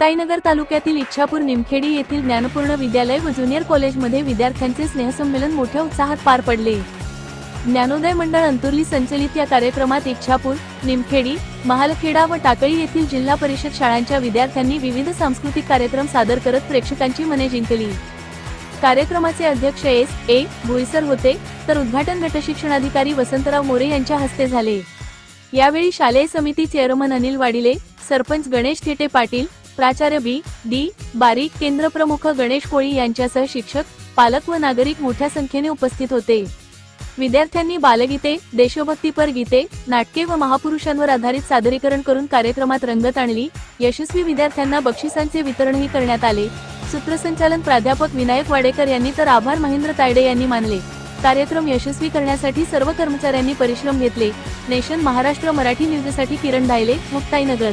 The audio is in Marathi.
मुक्ताईनगर तालुक्यातील इच्छापूर निमखेडी येथील ज्ञानपूर्ण विद्यालय व ज्युनियर कॉलेजमध्ये विद्यार्थ्यांचे स्नेहसंमेलन मोठ्या उत्साहात पार पडले। ज्ञानोदय मंडळ अंतुर्ली संचलित या कार्यक्रमात इच्छापूर, निमखेडी, महालखेडा व टाकळी येथील जिल्हा परिषद शाळांच्या विद्यार्थ्यांनी विविध सांस्कृतिक कार्यक्रम सादर करत प्रेक्षकांची मने जिंकली। कार्यक्रमाचे अध्यक्ष ए. भुईसर होते, तर उद्घाटन गटशिक्षणाधिकारी वसंतराव मोरे यांच्या हस्ते झाले। यावेळी शालेय समिती चेअरमन अनिल वाडिले, सरपंच गणेश थेटे पाटील, प्राचार्य डी. बारीक, केंद्रप्रमुख गणेश कोळी यांच्यासह शिक्षक, पालक व नागरिक मोठ्या संख्येने उपस्थित होते। विद्यार्थ्यांनी बालगीते, देशभक्तीपर गीते, नाटके व महापुरुषांवर आधारित सादरीकरण करून कार्यक्रमात रंगत आणली। यशस्वी विद्यार्थ्यांना बक्षिसांचे वितरणही करण्यात आले। सूत्रसंचालन प्राध्यापक विनायक वाडेकर यांनी तर आभार महेंद्र तायडे यांनी मानले। कार्यक्रम यशस्वी करण्यासाठी सर्व कर्मचाऱ्यांनी परिश्रम घेतले। नेशन महाराष्ट्र मराठी न्यूजसाठी किरण धायले, मुक्ताईनगर।